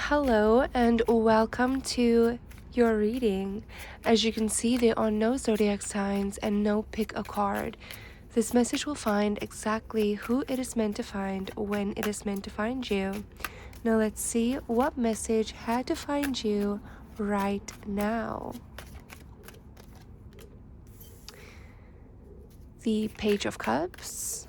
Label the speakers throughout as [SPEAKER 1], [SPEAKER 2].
[SPEAKER 1] Hello and welcome to your reading. As you can see, there are no zodiac signs and no pick a card. This message will find exactly who it is meant to find when it is meant to find you. Now let's see what message had to find you right now. The Page of Cups.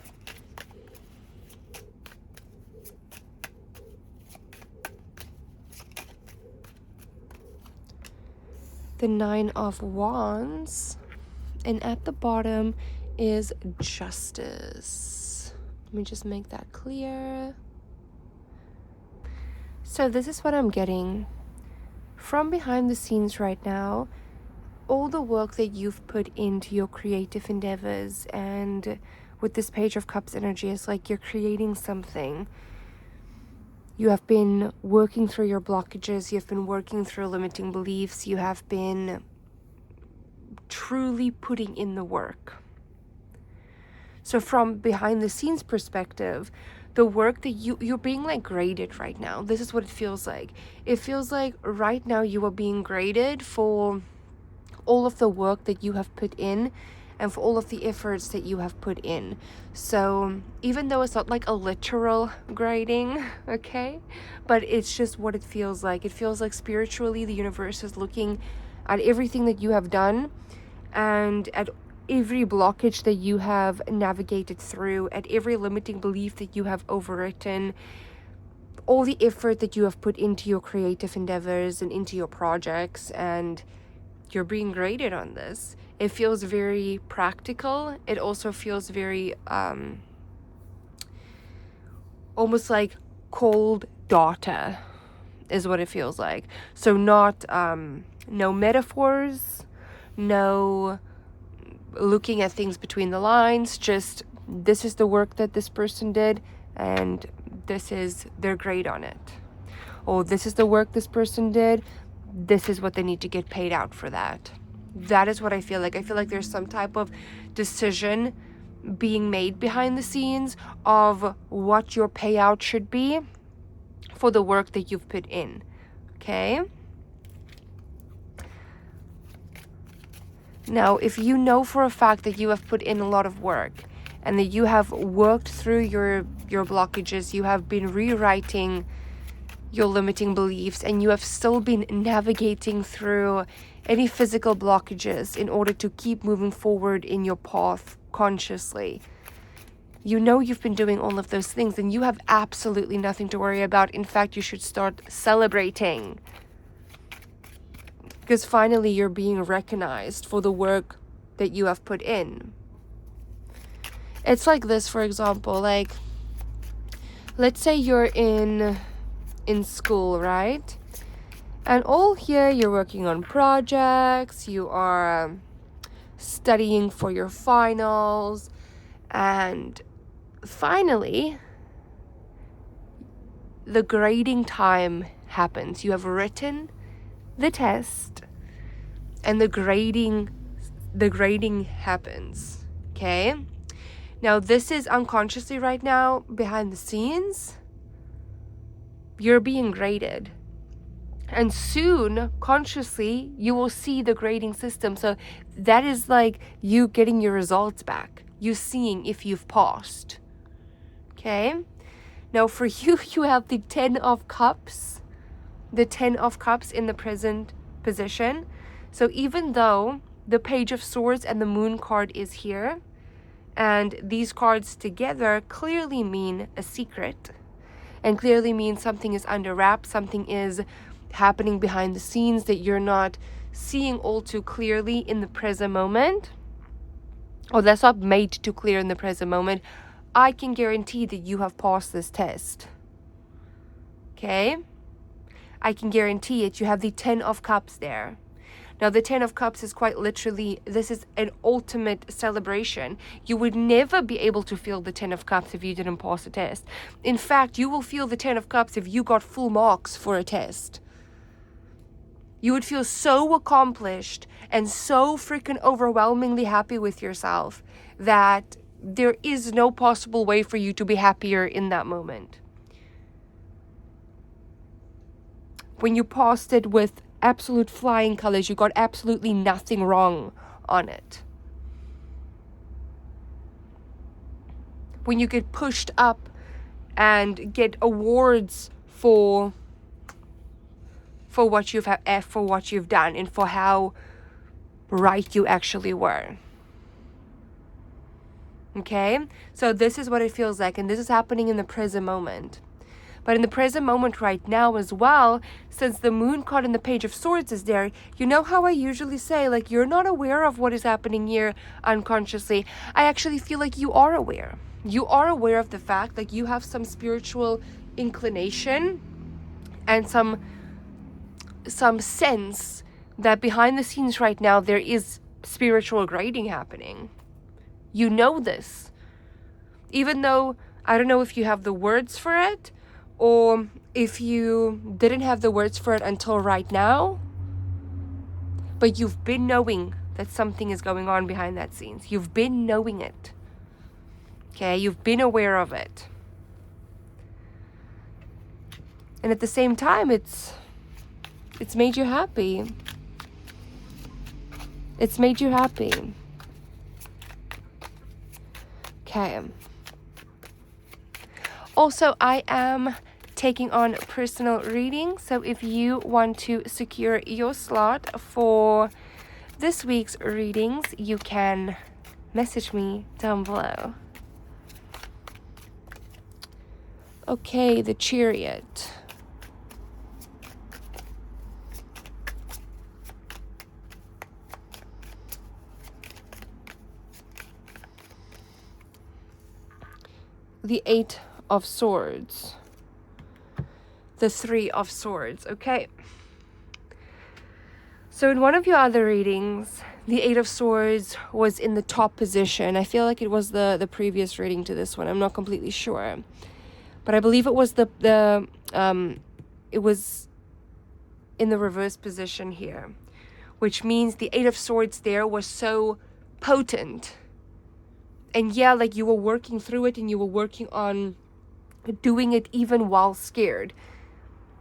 [SPEAKER 1] The Nine of Wands, and at the bottom is Justice. Let me just make that clear. So this is what I'm getting from behind the scenes right now. All the work that you've put into your creative endeavors, and with this Page of Cups energy, it's like you're creating something. You have been working through your blockages, you've been working through limiting beliefs, you have been truly putting in the work. So from behind the scenes perspective, the work that you're being like graded right now. This is what it feels like. It feels like right now you are being graded for all of the work that you have put in and for all of the efforts that you have put in. So even though it's not like a literal grading, okay, but it's just what it feels like. It feels like spiritually the universe is looking at everything that you have done and at every blockage that you have navigated through, at every limiting belief that you have overwritten, all the effort that you have put into your creative endeavors and into your projects, and you're being graded on this. It feels very practical. It also feels very almost like cold data is what it feels like. So not no metaphors, no looking at things between the lines, just this is the work that this person did and this is their grade on it. Or this is the work this person did, this is what they need to get paid out for that. That is what I feel like. I feel like there's some type of decision being made behind the scenes of what your payout should be for the work that you've put in. Okay? Now, if you know for a fact that you have put in a lot of work and that you have worked through your blockages, you have been rewriting your limiting beliefs, and you have still been navigating through any physical blockages in order to keep moving forward in your path consciously. You know you've been doing all of those things and you have absolutely nothing to worry about. In fact, you should start celebrating, because finally you're being recognized for the work that you have put in. It's like this, for example, like let's say you're in school, right? And all here you're working on projects, you are studying for your finals, and finally the grading time happens. You have written the test and the grading happens. Okay, now this is unconsciously right now behind the scenes. You're being graded, and soon consciously you will see the grading system. So that is like you getting your results back, you seeing if you've passed. Okay, now for you, you have the 10 of Cups, the 10 of Cups in the present position. So even though the Page of Swords and the Moon card is here, and these cards together clearly mean a secret and clearly mean something is under wraps, something is happening behind the scenes that you're not seeing all too clearly in the present moment, or that's not made too clear in the present moment, I can guarantee that you have passed this test. Okay? I can guarantee it. You have the 10 of Cups there. Now, the 10 of Cups is quite literally, this is an ultimate celebration. You would never be able to feel the 10 of Cups if you didn't pass a test. In fact, you will feel the 10 of Cups if you got full marks for a test. You would feel so accomplished and so freaking overwhelmingly happy with yourself that there is no possible way for you to be happier in that moment. when you passed it with absolute flying colors. You got absolutely nothing wrong on it. When you get pushed up and get awards for what you've done and for how right you actually were. Okay? So this is what it feels like, and this is happening in the present moment. But in the present moment right now as well, since the moon card in the Page of Swords is there, you know how I usually say, like, you're not aware of what is happening here unconsciously. I actually feel like you are aware. You are aware of the fact that you have some spiritual inclination and some sense that behind the scenes right now there is spiritual grading happening. You know this. Even though, I don't know if you have the words for it, or if you didn't have the words for it until right now, but you've been knowing that something is going on behind that scenes. You've been knowing it. Okay, you've been aware of it. And at the same time, it's made you happy. It's made you happy. Okay. Also, I am taking on personal readings, so if you want to secure your slot for this week's readings, you can message me down below. Okay, the Chariot. The Eight of Swords. The Three of Swords. Okay. So in one of your other readings, the Eight of Swords was in the top position. I feel like it was the previous reading to this one. I'm not completely sure. But I believe it was it was in the reverse position here, which means the Eight of Swords there was so potent. And yeah, like you were working through it and you were working on doing it even while scared.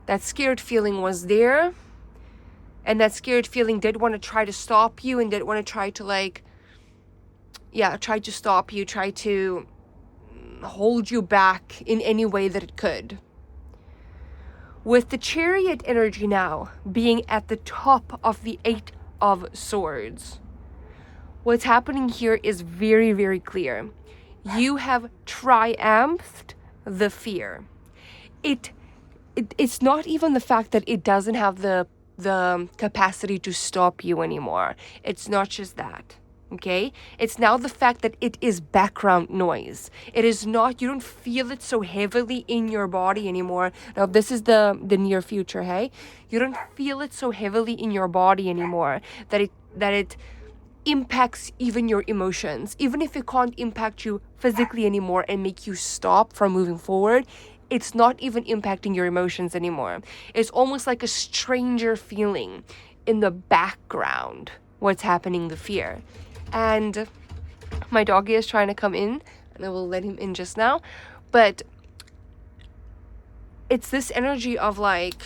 [SPEAKER 1] That scared feeling was there. And that scared feeling did want to try to stop you and did want to try to try to stop you, try to hold you back in any way that it could. With the Chariot energy now being at the top of the Eight of Swords, what's happening here is very, very clear. You have triumphed the fear. It's not even the fact that it doesn't have the capacity to stop you anymore. It's not just that. Okay? It's now the fact that it is background noise. It is not, you don't feel it so heavily in your body anymore. Now, this is the near future, hey? You don't feel it so heavily in your body anymore that it impacts even your emotions. Even if it can't impact you physically anymore and make you stop from moving forward, it's not even impacting your emotions anymore. It's almost like a stranger feeling in the background, what's happening, the fear. And my doggy is trying to come in, and I will let him in just now. But it's this energy of like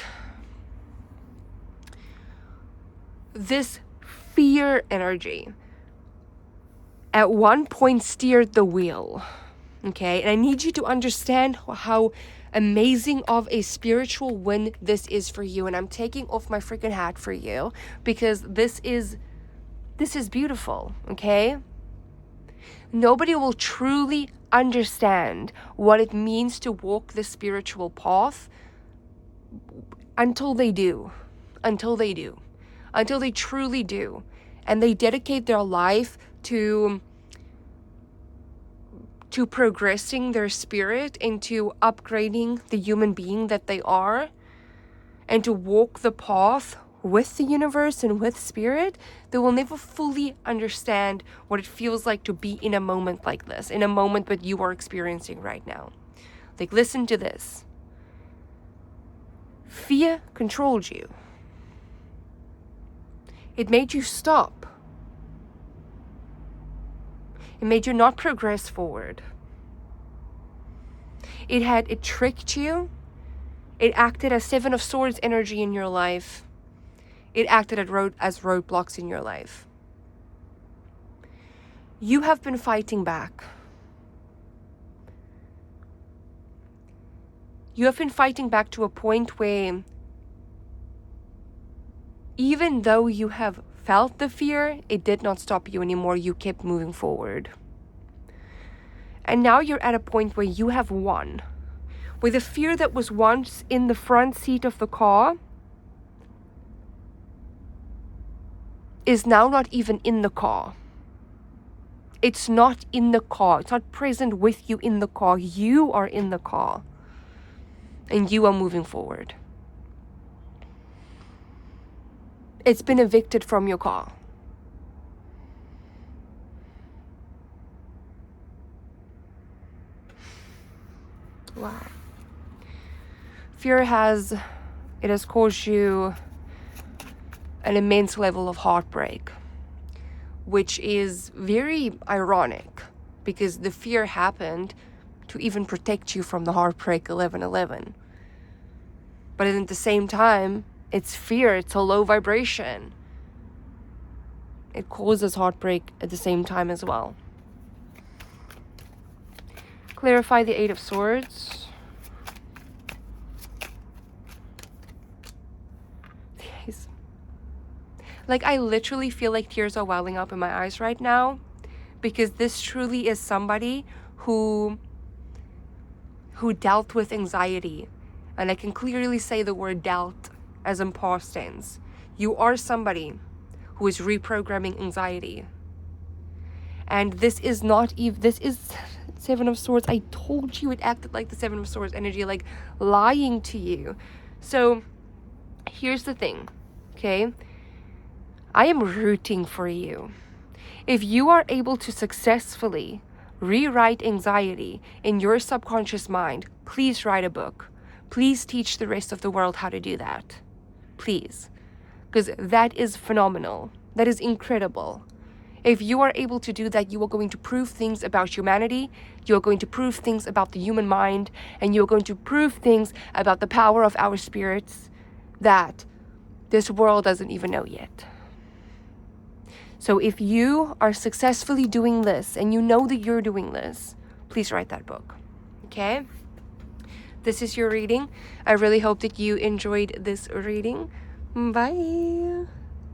[SPEAKER 1] this fear energy at one point steered the wheel. Okay, and I need you to understand how amazing of a spiritual win this is for you. And I'm taking off my freaking hat for you because this is beautiful, okay? Nobody will truly understand what it means to walk the spiritual path until they do. Until they truly do. And they dedicate their life to progressing their spirit, into upgrading the human being that they are, and to walk the path with the universe and with spirit. They will never fully understand what it feels like to be in a moment like this, in a moment that you are experiencing right now. Like, listen to this. Fear controlled you. It made you stop. It made you not progress forward. It tricked you It acted as Seven of Swords energy in your life. It acted as roadblocks in your life. You have been fighting back. You have been fighting back to a point where even though you have felt the fear, it did not stop you anymore. You kept moving forward. And now you're at a point where you have won. Where the fear that was once in the front seat of the car is now not even in the car. It's not in the car. It's not present with you in the car. You are in the car. And you are moving forward. It's been evicted from your car. Wow. Fear has caused you an immense level of heartbreak, which is very ironic because the fear happened to even protect you from the heartbreak 1111. But at the same time, it's fear, it's a low vibration. It causes heartbreak at the same time as well. Clarify the Eight of Swords. Like, I literally feel like tears are welling up in my eyes right now because this truly is somebody who dealt with anxiety. And I can clearly say the word dealt as in past tense. You are somebody who is reprogramming anxiety. And this is Seven of Swords. I told you it acted like the Seven of Swords energy, like lying to you. So here's the thing, okay? I am rooting for you. If you are able to successfully rewrite anxiety in your subconscious mind, please write a book. Please teach the rest of the world how to do that. Please. Because that is phenomenal. That is incredible. If you are able to do that, you are going to prove things about humanity. You are going to prove things about the human mind. And you are going to prove things about the power of our spirits that this world doesn't even know yet. So if you are successfully doing this and you know that you're doing this, please write that book. Okay? This is your reading. I really hope that you enjoyed this reading. Bye.